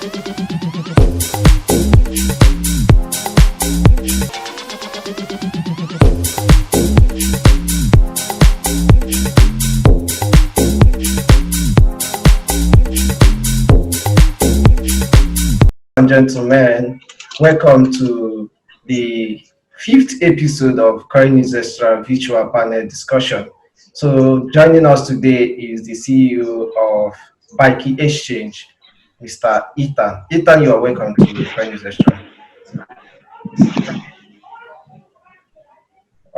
And gentlemen, welcome to the fifth episode of Current News Extra virtual panel discussion. So joining us today is the CEO of BiKi Exchange, Mr. Ethan. Ethan, you are welcome to Current News Extra.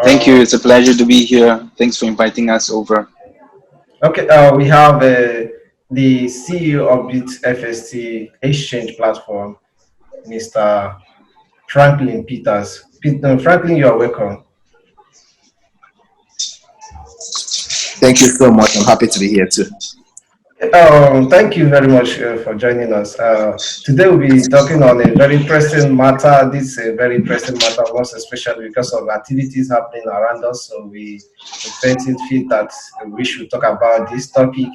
Thank you. It's a pleasure to be here. Thanks for inviting us over. Okay, we have the CEO of Bitfxt Exchange platform, Mr. Franklin Peters. Franklin, you are welcome. Thank you so much. I'm happy to be here too. Thank you very much for joining us. Today we'll be talking on a very pressing matter. This is a very pressing matter, most especially because of activities happening around us. So we felt that we should talk about this topic.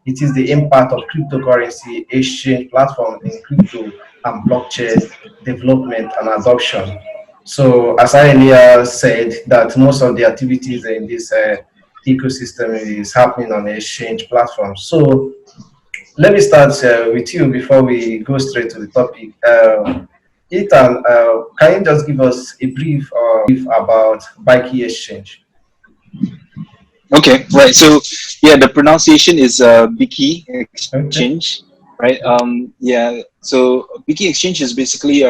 It is the impact of cryptocurrency exchange platform in crypto and blockchain development and adoption. So as I earlier said, that most of the activities in this ecosystem is happening on the exchange platform. So let me start with you before we go straight to the topic. Ethan, can you just give us a brief about BiKi Exchange? Okay, right. So yeah, the pronunciation is BiKi Exchange, right? So BiKi Exchange is basically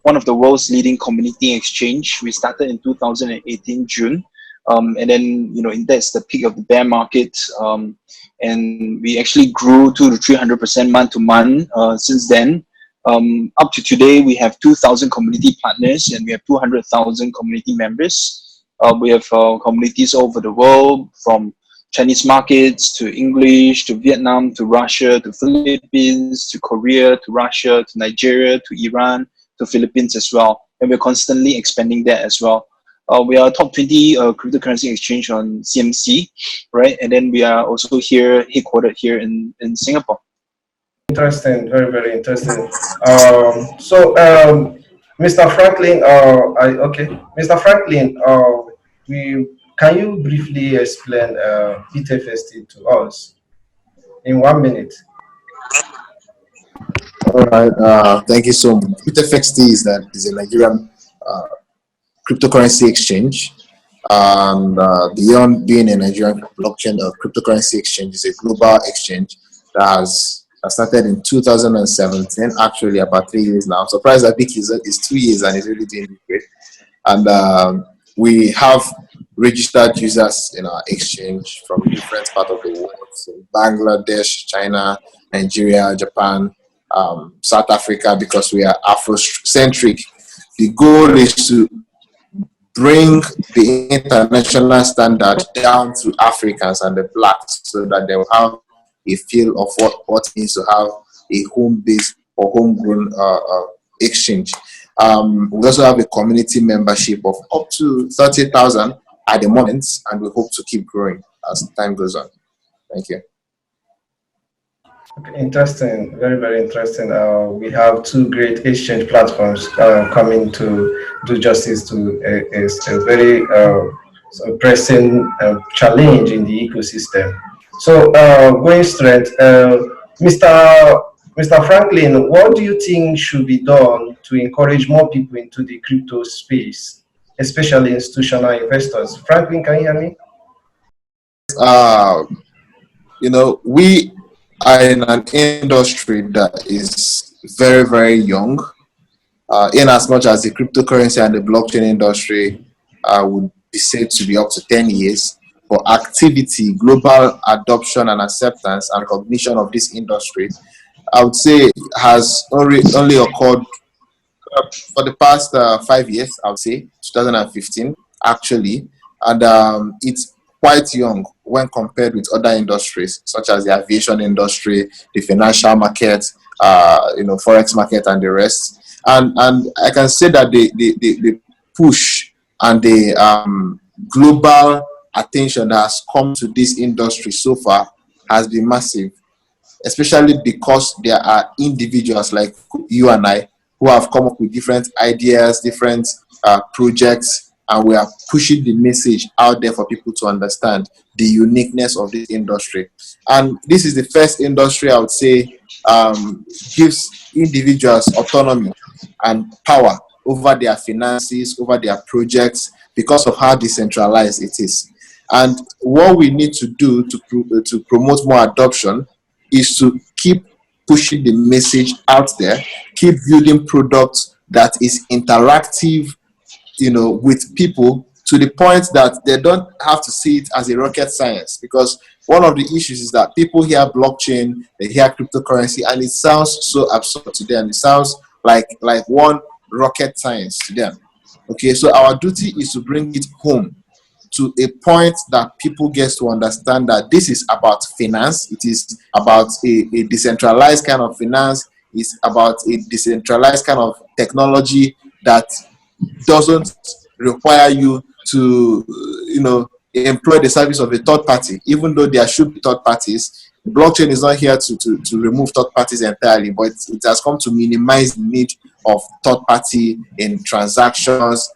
one of the world's leading community exchange. We started in 2018 June. And then, that's the peak of the bear market. And we actually grew 200 to 300% month to month since then. Up to today, we have 2,000 community partners and we have 200,000 community members. We have communities all over the world, from Chinese markets to English, to Vietnam, to Russia, to Philippines, to Korea, to Russia, to Nigeria, to Iran, to Philippines as well. And we're constantly expanding that as well. We are top 20 cryptocurrency exchange on CMC, right? And then we are also headquartered here in Singapore. Interesting, very, very interesting. Mr. Franklin, Mr. Franklin, can you briefly explain Bitfxt to us in 1 minute? All right, thank you so much. Bitfxt is a Nigerian cryptocurrency exchange, and beyond being a Nigerian blockchain cryptocurrency exchange, is a global exchange that started in 2017, actually about 3 years now. I'm surprised that BiKi is 2 years and it's really doing great. And we have registered users in our exchange from different parts of the world, so Bangladesh, China, Nigeria, Japan, South Africa, because we are Afrocentric. The goal is to bring the international standard down to Africans and the blacks, so that they will have a feel of what it means to have a home-based or homegrown exchange. We also have a community membership of up to 30,000 at the moment, and we hope to keep growing as time goes on. Thank you. Interesting, very, very interesting. We have two great exchange platforms coming to do justice to a very pressing challenge in the ecosystem. So going straight, Mr. Franklin, what do you think should be done to encourage more people into the crypto space, especially institutional investors? Franklin, can you hear me? We are in an industry that is very, very young, in as much as the cryptocurrency and the blockchain industry would be said to be up to 10 years. For activity, global adoption and acceptance and recognition of this industry, I would say has only occurred for the past 5 years, I would say, 2015, actually. And it's quite young when compared with other industries, such as the aviation industry, the financial market, forex market, and the rest. And I can say that the push and the global attention that has come to this industry so far has been massive. especially because there are individuals like you and I who have come up with different ideas, different projects, and we are pushing the message out there for people to understand the uniqueness of this industry. And this is the first industry I would say gives individuals autonomy and power over their finances, over their projects, because of how decentralized it is. And what we need to do to promote more adoption is to keep pushing the message out there, keep building products that is interactive, with people, to the point that they don't have to see it as a rocket science. Because one of the issues is that people hear blockchain, they hear cryptocurrency, and it sounds so absurd to them. It sounds like one rocket science to them. Okay, so our duty is to bring it home to a point that people get to understand that this is about finance. It is about a decentralized kind of finance. It's about a decentralized kind of technology that doesn't require you to, employ the service of a third party, even though there should be third parties. Blockchain is not here to remove third parties entirely, but it has come to minimize the need of third party in transactions,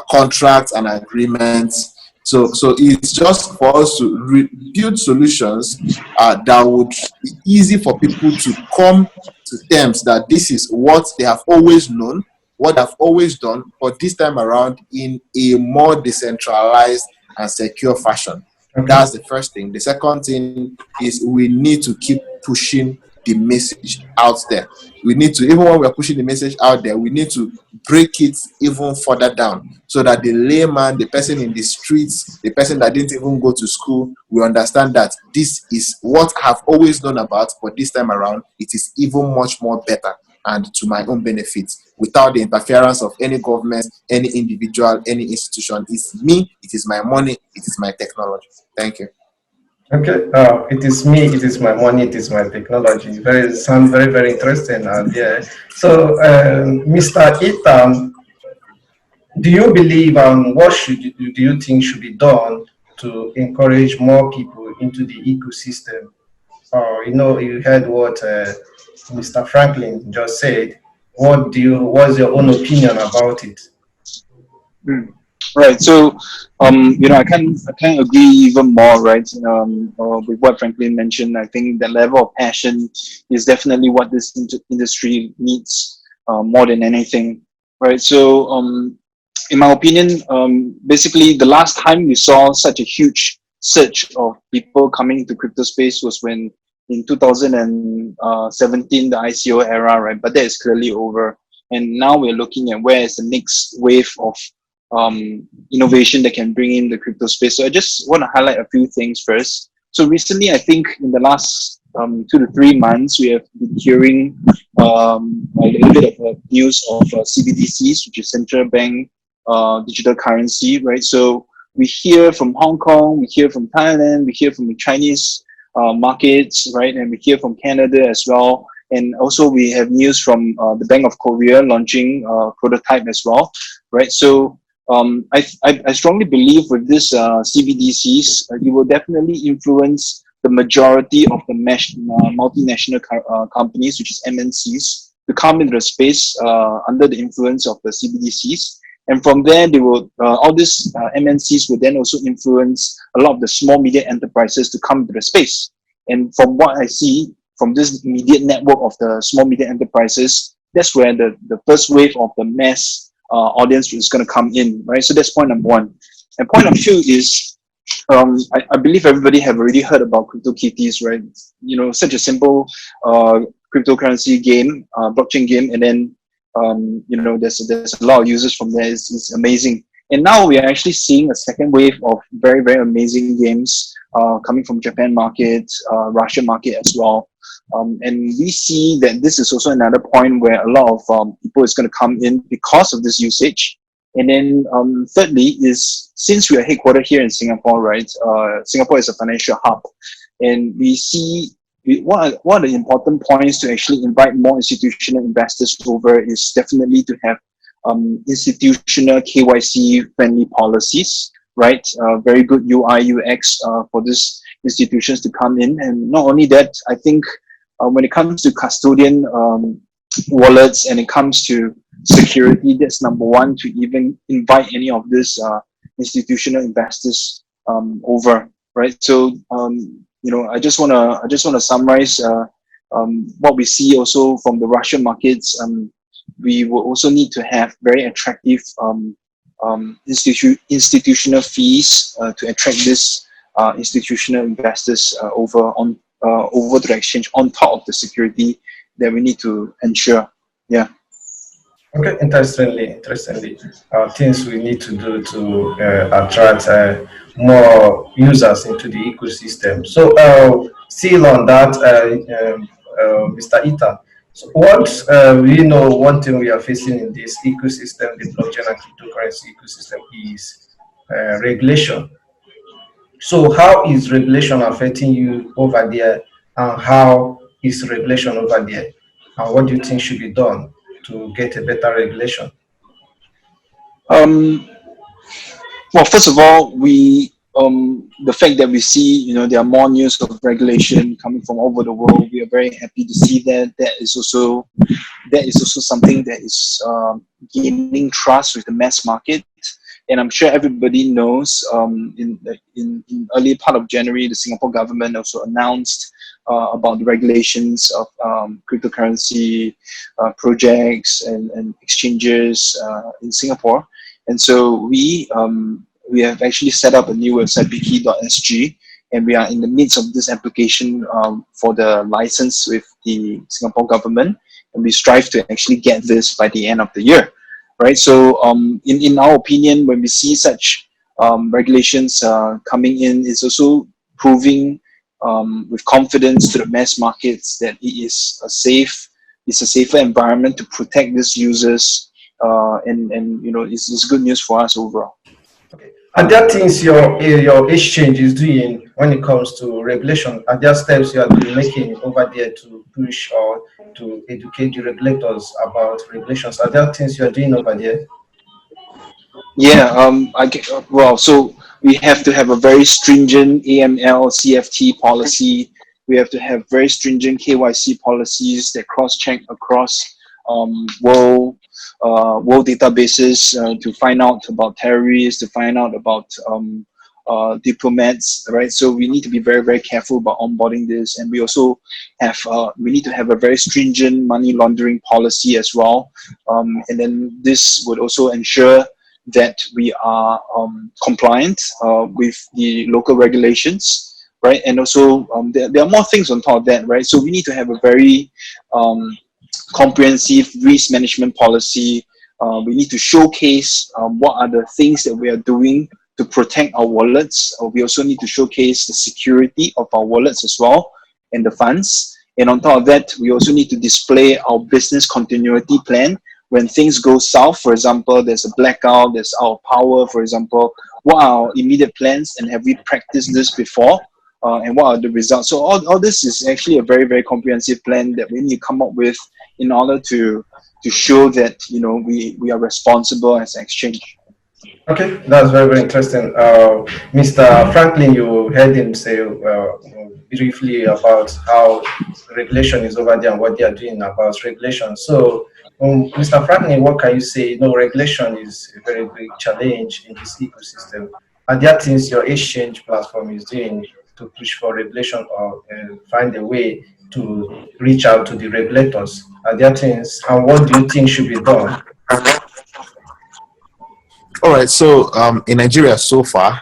contracts and agreements. So it's just for us to build solutions that would be easy for people to come to terms that this is what they have always known, what they've always done, but this time around in a more decentralized and secure fashion. Okay. That's the first thing. The second thing is we need to keep pushing the message out there. We need to, even when we're pushing the message out there, we need to break it even further down so that the layman, the person in the streets, the person that didn't even go to school, will understand that this is what I've always known about, but this time around, it is even much more better and to my own benefit, without the interference of any government, any individual, any institution. It's me, it is my money, it is my technology. Thank you. Okay. It is me. It is my money. It is my technology. Very sound very very interesting. And yeah. So, Mr. Ethan, do you believe what do you think should be done to encourage more people into the ecosystem? You heard what Mr. Franklin just said. What's your own opinion about it? Mm. Right. So, I can't agree even more. Right. With what Franklin mentioned, I think the level of passion is definitely what this industry needs more than anything. Right. So, in my opinion, basically the last time we saw such a huge surge of people coming into crypto space was when in 2017 the ICO era, right? But that is clearly over, and now we're looking at where is the next wave of innovation that can bring in the crypto space. So I just want to highlight a few things first. So recently, I think in the last 2 to 3 months, we have been hearing a little bit of news of CBDCs, which is central bank digital currency, right? So we hear from Hong Kong, we hear from Thailand, we hear from the Chinese markets, right? And we hear from Canada as well. And also we have news from the Bank of Korea launching prototype as well, right? So I strongly believe with this CBDCs, it will definitely influence the majority of the multinational companies, which is MNCs, to come into the space under the influence of the CBDCs. And from there, they will all these MNCs will then also influence a lot of the small medium enterprises to come into the space. And from what I see from this immediate network of the small medium enterprises, that's where the first wave of the mass audience is going to come in, right? So that's point number one. And point number two is, I believe everybody have already heard about CryptoKitties, right? Such a simple cryptocurrency game, blockchain game, and then there's a lot of users from there. It's amazing. And now we are actually seeing a second wave of very, very amazing games coming from Japan market, Russian market as well. And we see that this is also another point where a lot of people is going to come in because of this usage. And then thirdly is, since we are headquartered here in Singapore, right? Singapore is a financial hub, and we see what are the important points to actually invite more institutional investors over is definitely to have institutional KYC friendly policies, right? Very good UI UX for this institutions to come in. And not only that, I think when it comes to custodian wallets and it comes to security, that's number one, to even invite any of these institutional investors over, right? So I just wanna summarize what we see also from the Russian markets. We will also need to have very attractive institutional fees to attract this institutional investors over to the exchange on top of the security that we need to ensure. Yeah. Okay, interestingly, things we need to do to attract more users into the ecosystem. So, still on that, Mr. Ethan, so what we know, one thing we are facing in this ecosystem, the blockchain and cryptocurrency ecosystem, is regulation. So, how is regulation affecting you over there, and how is regulation over there, and what do you think should be done to get a better regulation? Um, well, first of all, we the fact that we see, there are more news of regulation coming from over the world. We are very happy to see that. That is also something that is gaining trust with the mass market. And I'm sure everybody knows, in early part of January, the Singapore government also announced about the regulations of cryptocurrency projects and exchanges in Singapore. And so we have actually set up a new website, BiKi.sg, and we are in the midst of this application for the license with the Singapore government, and we strive to actually get this by the end of the year, right? So in our opinion, when we see such regulations coming in, it's also proving with confidence to the mass markets that it's a safer environment to protect these users, and it's good news for us overall. Okay. Are there things your exchange is doing when it comes to regulation? Are there steps you are doing making over there to push or to educate the regulators about regulations? Are there things you are doing over there? Yeah, well, so we have to have a very stringent AML CFT policy. We have to have very stringent KYC policies that cross-check across world databases to find out about terrorists, to find out about diplomats, right? So we need to be very, very careful about onboarding this, and we need to have a very stringent money laundering policy as well, and then this would also ensure that we are compliant with the local regulations, right? And also there are more things on top of that, right? So we need to have a very comprehensive risk management policy. We need to showcase what are the things that we are doing to protect our wallets. We also need to showcase the security of our wallets as well and the funds. And on top of that, we also need to display our business continuity plan. When things go south, for example, there's a blackout, there's out of power, for example, what are our immediate plans, and have we practiced this before? And what are the results? So all this is actually a very, very comprehensive plan that we need to come up with in order to show that we are responsible as an exchange. Okay, that's very, very interesting. Mr. Franklin, you heard him say briefly about how regulation is over there and what they are doing about regulation. So, Mr. Franklin, what can you say? Regulation is a very big challenge in this ecosystem. Are there things your exchange platform is doing to push for regulation or find a way to reach out to the regulators? Are there things, and what do you think should be done? All right. So in Nigeria so far,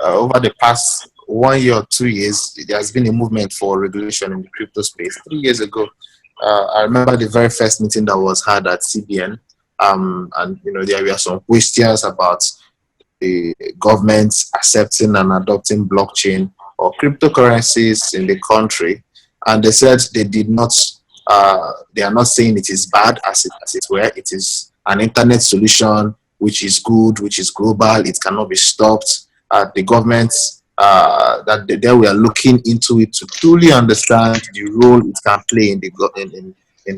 over the past 1 year or 2 years, there has been a movement for regulation in the crypto space. 3 years ago, I remember the very first meeting that was had at CBN, and there were some questions about the government accepting and adopting blockchain or cryptocurrencies in the country, and they said they did not. They are not saying it is bad as it were. It is an internet solution which is good, which is global. It cannot be stopped. The government they were looking into it to truly understand the role it can play in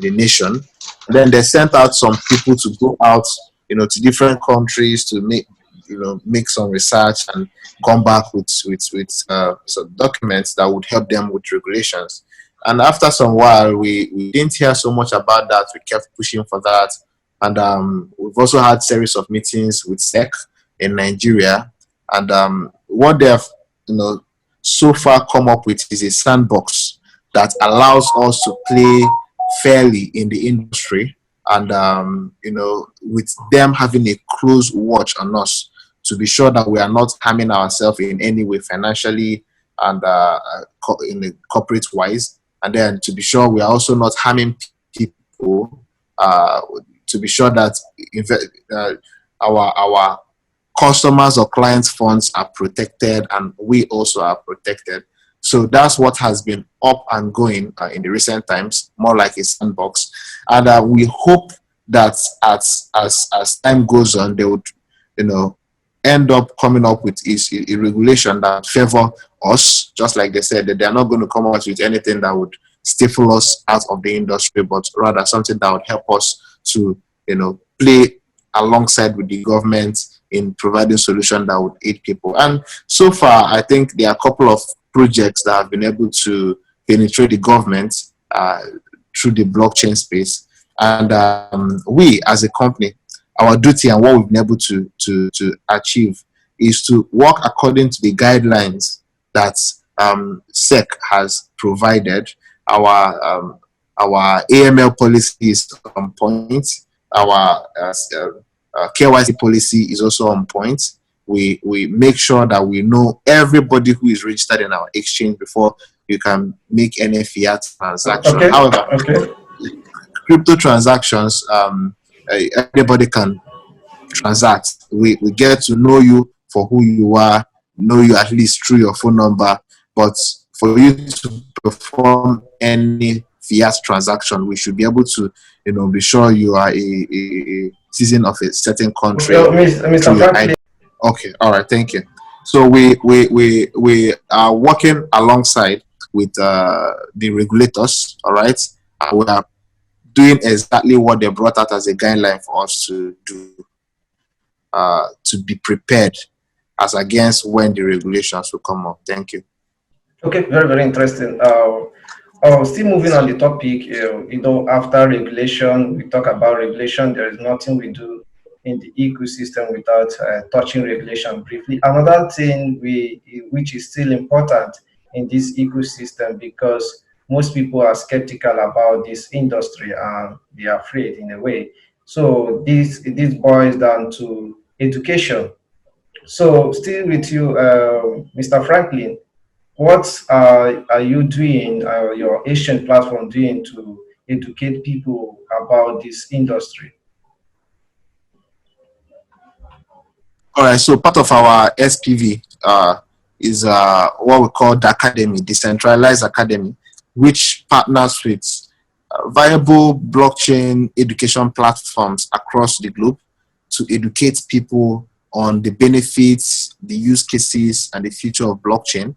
the nation. And then they sent out some people to go out, to different countries to make make some research and come back with some documents that would help them with regulations. And after some while, we didn't hear so much about that. We kept pushing for that, and we've also had series of meetings with SEC in Nigeria. And what they have, so far come up with is a sandbox that allows us to play fairly in the industry, and with them having a close watch on us to be sure that we are not harming ourselves in any way financially and in the corporate wise, and then to be sure we are also not harming people, to be sure that our customers or clients' funds are protected and we also are protected. So that's what has been up and going in the recent times, more like a sandbox. And we hope that as time goes on, they would, end up coming up with a regulation that favor us, just like they said, that they are not going to come out with anything that would stifle us out of the industry, but rather something that would help us to, play alongside with the government in providing solutions that would aid people. And so far, I think there are a couple of projects that have been able to penetrate the government through the blockchain space. And we, as a company, our duty and what we've been able to achieve is to work according to the guidelines that SEC has provided. Our AML policy is on point. Our KYC policy is also on point. We make sure that we know everybody who is registered in our exchange before you can make any fiat transaction. Okay. However, Okay. crypto transactions, everybody can transact. We get to know you for who you are, know you at least through your phone number, but for you to perform any fiat transaction, we should be able to, be sure you are a citizen of a certain country Well, Mr. through your ID. Franklin. Okay, all right, thank you. So we are working alongside with the regulators, all right. We are doing exactly what they brought out as a guideline for us to do, to be prepared as against when the regulations will come up. Thank you. Okay, very, very interesting. Still moving on the topic, after regulation, we talk about regulation. There is nothing we do in the ecosystem without touching regulation briefly. Another thing which is still important in this ecosystem, because most people are skeptical about this industry and they are afraid in a way. So this boils down to education. So still with you, Mr. Franklin, what are you doing, your Asian platform doing to educate people about this industry? All right, so part of our SPV is what we call the Academy, Decentralized Academy, which partners with viable blockchain education platforms across the globe to educate people on the benefits, the use cases, and the future of blockchain.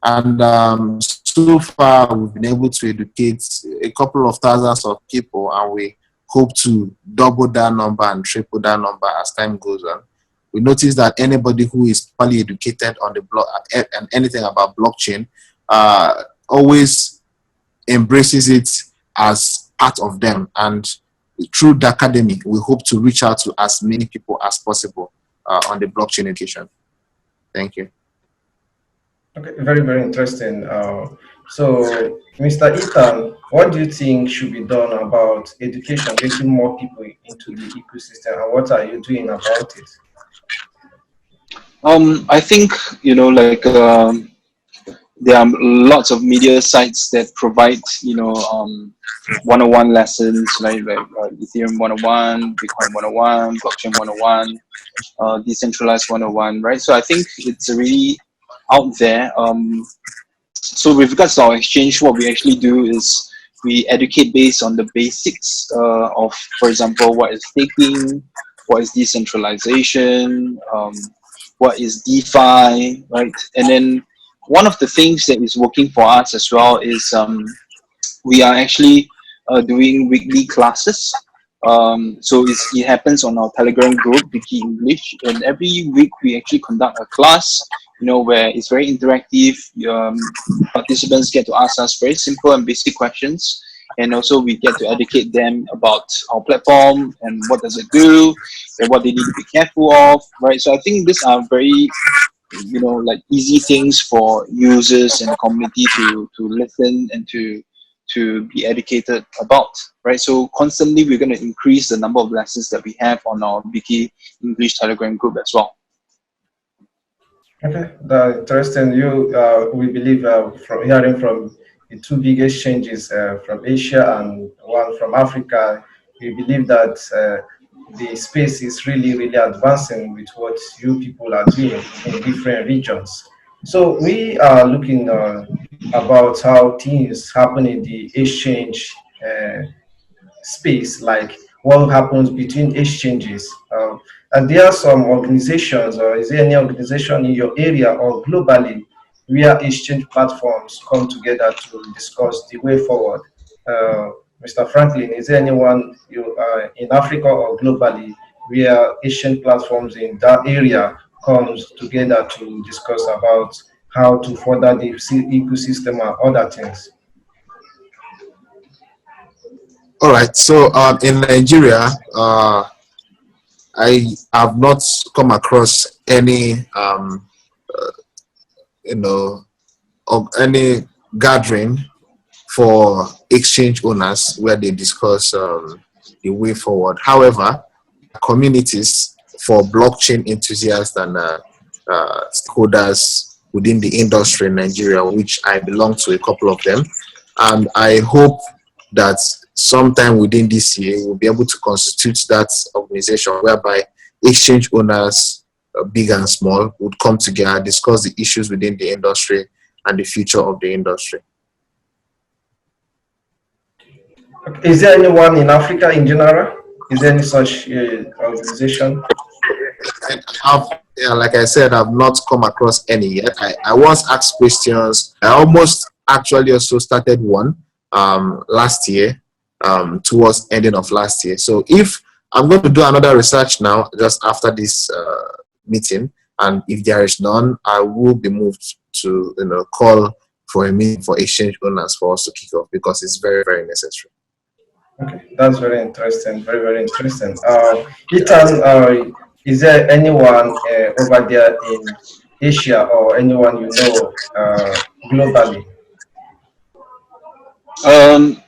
And so far, we've been able to educate a couple of thousands of people, and we hope to double that number and triple that number as time goes on. We notice that anybody who is properly educated on the block and anything about blockchain always embraces it as part of them. And through the academy, we hope to reach out to as many people as possible on the blockchain education. Thank you. Okay, very, very interesting. So, Mr. Ethan, what do you think should be done about education, getting more people into the ecosystem, and what are you doing about it? I think there are lots of media sites that provide 101 lessons like Ethereum 101, Bitcoin 101, blockchain 101, decentralized 101, right? So I think it's really out there. So with regards to our exchange, what we actually do is we educate based on the basics of, for example, what is staking, what is decentralization, what is DeFi, right? And then one of the things that is working for us as well is we are actually doing weekly classes So it happens on our Telegram group, BiKi English, and every week we actually conduct a class, where it's very interactive. Participants get to ask us very simple and basic questions, and also we get to educate them about our platform and what does it do, and what they need to be careful of, right? So I think these are very like easy things for users and the community to listen and to be educated about, right? So constantly we're going to increase the number of lessons that we have on our BiKi English Telegram group as well. Okay, the interesting. We believe from hearing from the two big exchanges from Asia and one from Africa, we believe that the space is really, really advancing with what you people are doing in different regions. So we are looking about how things happen in the exchange space, like what happens between exchanges. And there are some organizations, or is there any organization in your area or globally where exchange platforms come together to discuss the way forward? Uh, Mr. Franklin, is there anyone in Africa or globally where exchange platforms in that area comes together to discuss about how to further the ecosystem and other things? All right. So in Nigeria, I have not come across any you know of any gathering for exchange owners where they discuss the way forward. However, communities for blockchain enthusiasts and stakeholders within the industry in Nigeria, which I belong to a couple of them. And I hope that sometime within this year, we'll be able to constitute that organization whereby exchange owners, big and small, would come together, discuss the issues within the industry and the future of the industry. Is there anyone in Africa in general? Is there any such organization? I have, yeah, like I said, I've not come across any yet. I once asked questions. I almost actually also started one last year, towards ending of last year. So if I'm going to do another research now, just after this meeting, and if there is none, I will be moved to call for a meeting for exchange owners for us to kick off because it's very, very necessary. Okay, that's very interesting. Very, very interesting. Ethan, is there anyone over there in Asia or anyone you know globally? Um,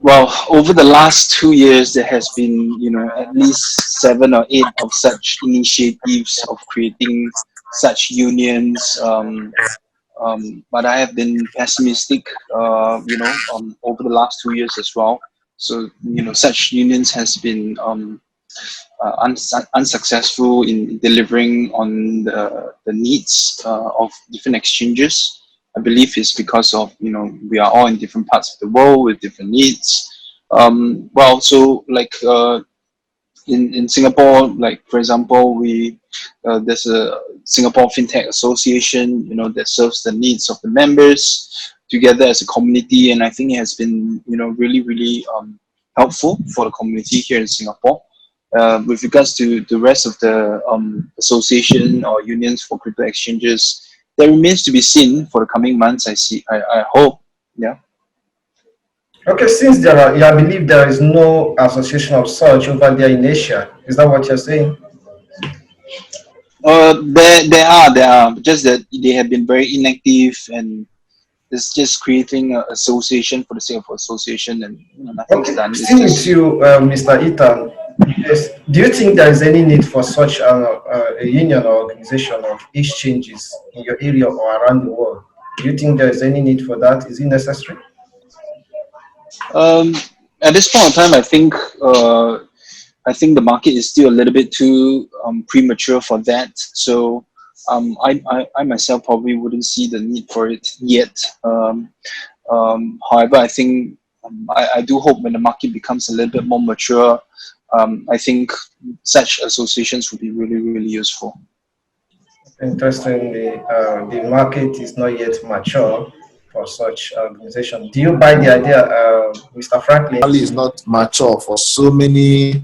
well, over the last 2 years, there has been, at least 7 or 8 of such initiatives of creating such unions. But I have been pessimistic, over the last 2 years as well. So, such unions has been unsuccessful in delivering on the needs of different exchanges. I believe it's because of, we are all in different parts of the world with different needs. So like in Singapore, like for example, there's a Singapore FinTech Association, that serves the needs of the members together as a community, and I think it has been, really, really helpful for the community here in Singapore. With regards to the rest of the association or unions for crypto exchanges, that remains to be seen for the coming months. I hope, yeah. Okay, since there are, yeah, I believe there is no association of such over there in Asia. Is that what you're saying? There are just that they have been very inactive, and it's just creating an association for the sake of association, and nothing's Okay, done. It's still with just you, Mr. Ethan. Yes. Do you think there is any need for such a union or organization of exchanges in your area or around the world? Do you think there is any need for that? Is it necessary? um, at this point in time, I think the market is still a little bit too premature for that. So I myself probably wouldn't see the need for it yet. However, I think I do hope when the market becomes a little bit more mature, I think such associations would be really, really useful. Interestingly, the market is not yet mature for such organization. Do you buy the idea, Mr. Franklin? Is not mature for so many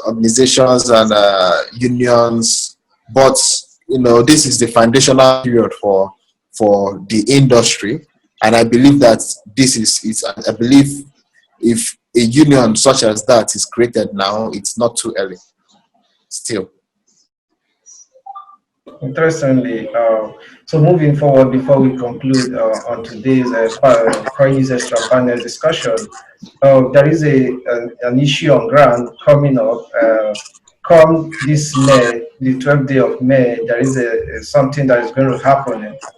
organizations and unions, but this is the foundational period for the industry, and I believe that this is I believe if a union such as that is created now, it's not too early still. Interestingly, so moving forward, before we conclude on today's Coin Use Extra panel discussion, there is an issue on ground coming up. Come this May, the 12th day of May, there is something that is going to happen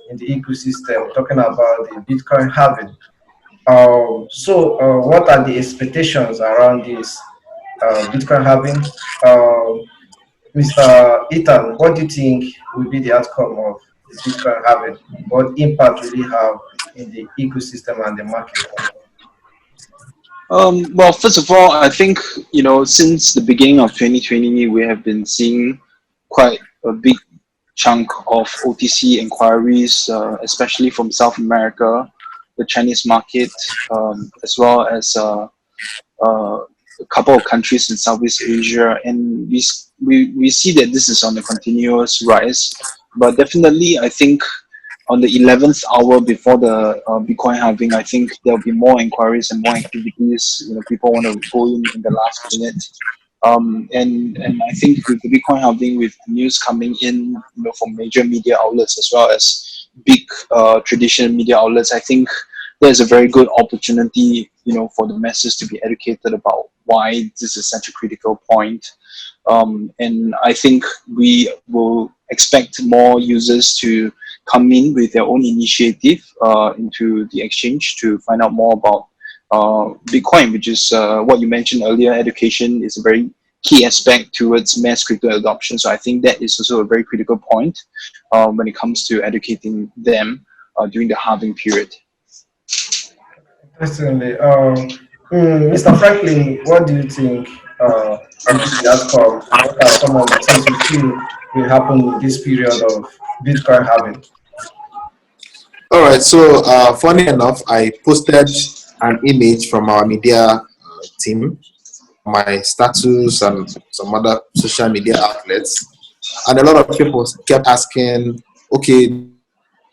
in the ecosystem, talking about the Bitcoin halving. What are the expectations around this Bitcoin halving? Mr. Ethan, what do you think will be the outcome of the Bitcoin halving? What impact will it have in the ecosystem and the market? Well, first of all, I think, since the beginning of 2020, we have been seeing quite a big chunk of OTC inquiries, especially from South America, the Chinese market, as well as a couple of countries in Southeast Asia, and we see that this is on a continuous rise. But definitely, I think on the 11th hour before the Bitcoin halving, I think there'll be more inquiries and more activities. People want to go in the last minute. And I think with the Bitcoin halving, with news coming in, from major media outlets as well as big traditional media outlets, I think there's a very good opportunity, for the masses to be educated about why this is such a critical point. And I think we will expect more users to come in with their own initiative into the exchange to find out more about Bitcoin, which is what you mentioned earlier. Education is a very key aspect towards mass crypto adoption. So I think that is also a very critical point when it comes to educating them during the halving period. Interestingly, Mr. Franklin, what do you think will be the outcome? What are some of the things you feel will happen in this period of Bitcoin halving? All right, so funny enough, I posted an image from our media team, my status and some other social media outlets, and a lot of people kept asking, okay,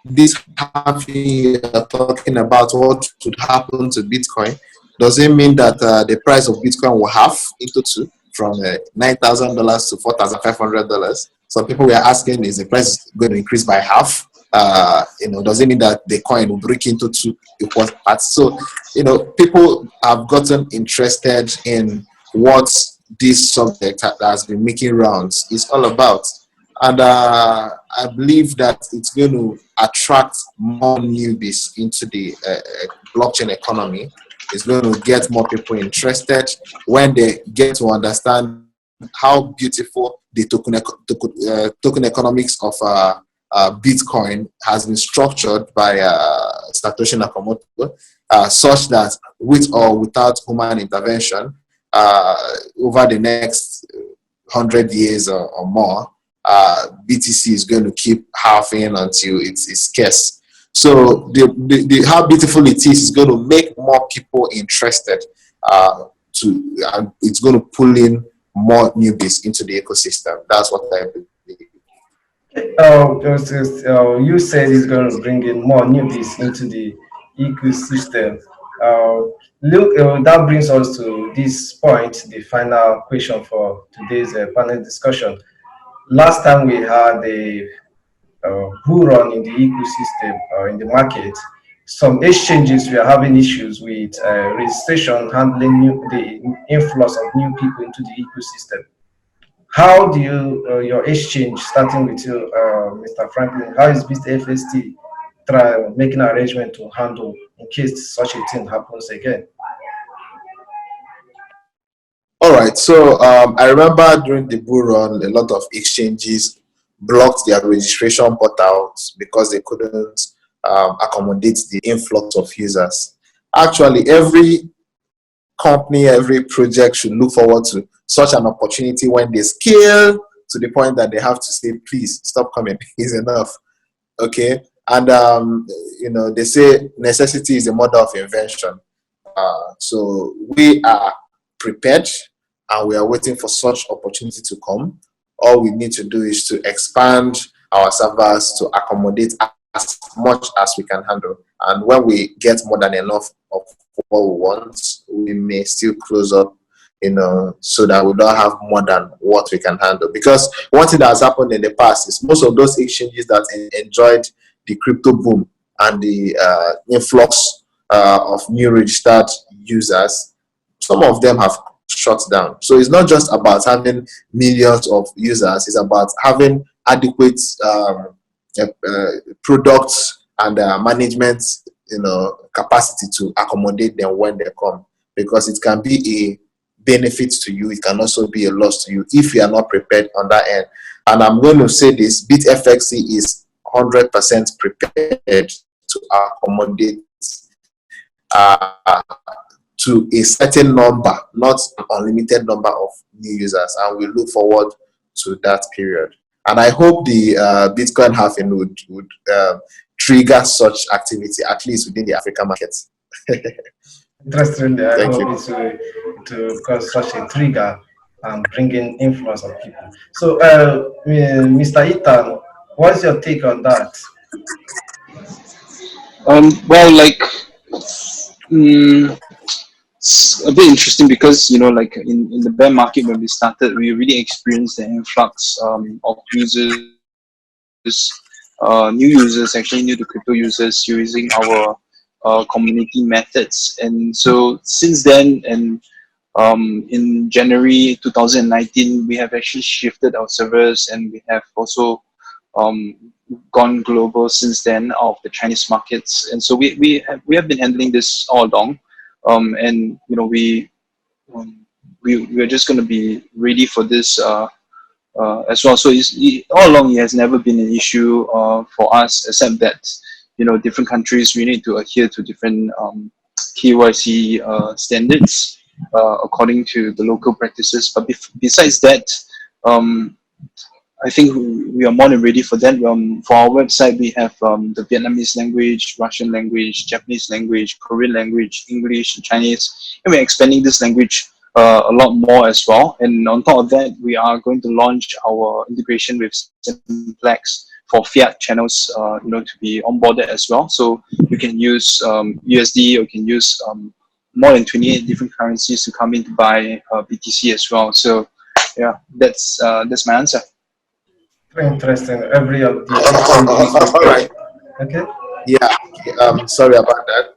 this halving you're talking about, what should happen to Bitcoin? Does it mean that the price of Bitcoin will half into two, from $9,000 to $4,500? Some people were asking, is the price going to increase by half? Does it mean that the coin will break into two equal parts? So, people have gotten interested in what this subject that has been making rounds is all about. And I believe that it's going to attract more newbies into the blockchain economy. It's going to get more people interested when they get to understand how beautiful the token economics of Bitcoin has been structured by Satoshi Nakamoto, such that with or without human intervention, over the next 100 years or more, BTC is going to keep halving until it's scarce. So how beautiful it is going to make more people interested. It's going to pull in more newbies into the ecosystem. That's what I believe. You said it's going to bring in more newbies into the ecosystem. That brings us to this point, the final question for today's panel discussion. Last time we had a bull run in the ecosystem or in the market, some exchanges were having issues with registration, handling the influx of new people into the ecosystem. How do your exchange, starting with you, Mr. Franklin, how is Bitfxt making arrangement to handle in case such a thing happens again? All right. So I remember during the bull run, a lot of exchanges blocked their registration portals because they couldn't accommodate the influx of users. Actually, every company, every project should look forward to such an opportunity when they scale to the point that they have to say, please stop coming, is enough. Okay. And they say necessity is the mother of invention. So we are prepared, and we are waiting for such opportunity to come. All we need to do is to expand our servers to accommodate as much as we can handle. And when we get more than enough of what we want, we may still close up, so that we don't have more than what we can handle. Because one thing that has happened in the past is most of those exchanges that enjoyed the crypto boom and the influx of new registered users, some of them have shut down. So it's not just about having millions of users, it's about having adequate products and management capacity to accommodate them when they come, because it can be a benefit to you, it can also be a loss to you if you are not prepared on that end. And I'm going to say this: Bitfxt is 100% prepared to accommodate uh, to a certain number, not an unlimited number of new users, and we look forward to that period. And I hope the Bitcoin halving would trigger such activity, at least within the African market. Interestingly, I Thank hope you. to cause such a trigger and bring in influence of people. So, Mr. Ethan, what's your take on that? Well, like, mm, it's a bit interesting because like in the bear market when we started, we really experienced the influx of users, new users, actually new to crypto users using our community methods. And so since then, and in January 2019, we have actually shifted our servers, and we have also um, gone global since then of the Chinese markets. And so we have been handling this all along, and um, we are just going to be ready for this as well. So all along it has never been an issue for us, except that different countries, we need to adhere to different KYC standards according to the local practices. But besides that, um, I think we are more than ready for that. For our website, we have the Vietnamese language, Russian language, Japanese language, Korean language, English, and Chinese, and we're expanding this language a lot more as well. And on top of that, we are going to launch our integration with Simplex for fiat channels, to be onboarded as well. So you can use USD, or you can use more than 28 different currencies to come in to buy BTC as well. So yeah, that's my answer. Very interesting. Every of the exchanges All prepared. right. Okay. Yeah. Okay. Sorry about that.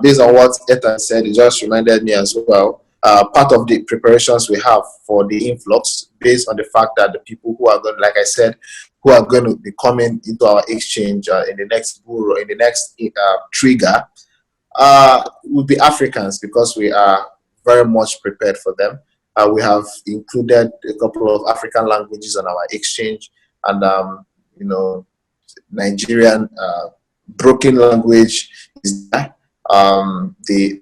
Based on what Ethan said, it just reminded me as well. Part of the preparations we have for the influx, based on the fact that the people who are going, like I said, who are going to be coming into our exchange in the next bull, or in the next trigger, would be Africans, because we are very much prepared for them. We have included a couple of African languages on our exchange, and you know, Nigerian broken language is there. The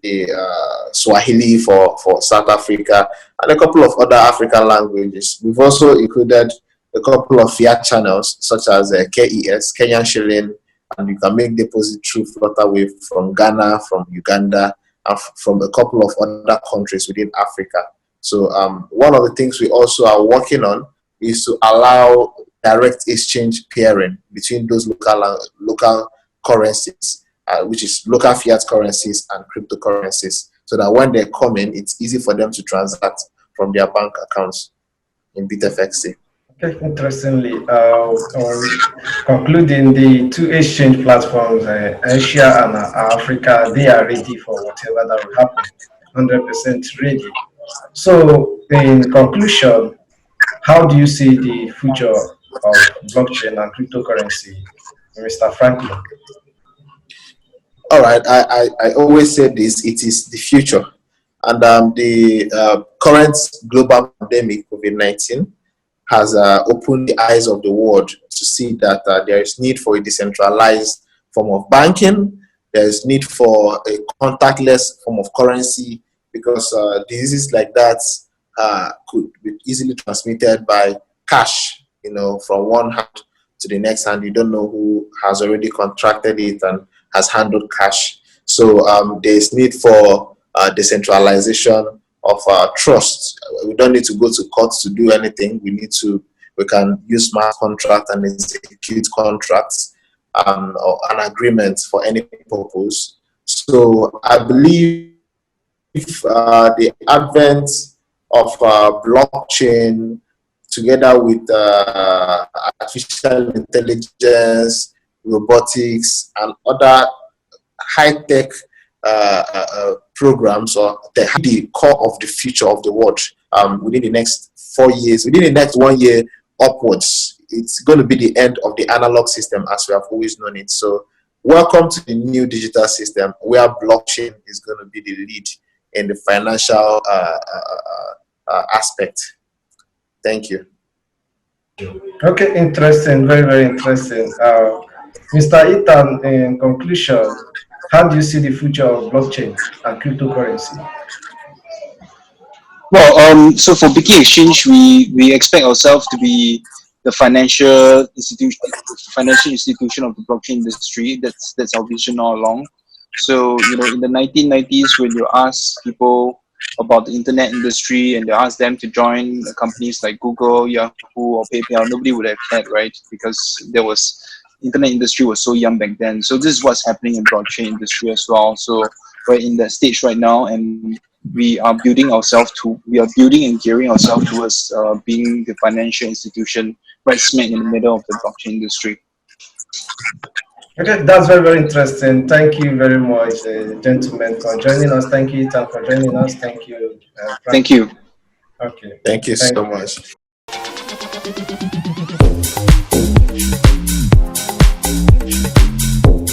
Swahili for South Africa, and a couple of other African languages. We've also included a couple of fiat channels, such as KES, Kenyan shilling, and you can make deposit through Flutterwave from Ghana, from Uganda, and from a couple of other countries within Africa. So one of the things we also are working on is to allow direct exchange pairing between those local currencies, which is local fiat currencies and cryptocurrencies, so that when they come in, it's easy for them to transact from their bank accounts in Bitfxt. Okay, interestingly, concluding the two exchange platforms, Asia and Africa, they are ready for whatever that will happen, 100% ready. So, in conclusion, how do you see the future of blockchain and cryptocurrency, Mr. Franklin? All right, I always say this: it is the future, and the current global pandemic, COVID-19, has opened the eyes of the world to see that there is need for a decentralized form of banking. There is need for a contactless form of currency, because diseases like that could be easily transmitted by cash, from one hand to the next hand. You don't know who has already contracted it and has handled cash. So there's need for decentralization of trust. We don't need to go to court to do anything. We can use smart contract and execute contracts or an agreement for any purpose. So I believe the advent of blockchain together with artificial intelligence, robotics, and other high-tech programs or the core of the future of the world within the next 4 years, within the next 1 year upwards. It's going to be the end of the analog system as we have always known it. So welcome to the new digital system where blockchain is going to be the lead in the financial aspect. Thank you. Okay, interesting, very, very interesting. Mr. Ethan, in conclusion, how do you see the future of blockchain and cryptocurrency? Well, so for BiKi Exchange, we expect ourselves to be the financial institution of the blockchain industry. That's our vision all along. So in the 1990s, when you ask people about the internet industry and you ask them to join companies like Google, Yahoo, or PayPal, nobody would have cared, right? Because internet industry was so young back then. So this is what's happening in blockchain industry as well. So we're in that stage right now, and we are building and gearing ourselves towards being the financial institution right smack in the middle of the blockchain industry. Okay, that's very, very interesting. Thank you very much, gentlemen, for joining us. Thank you, Ethan, for joining us. Thank you, Thank Frankie. you. Okay, Thank you thank so you. much.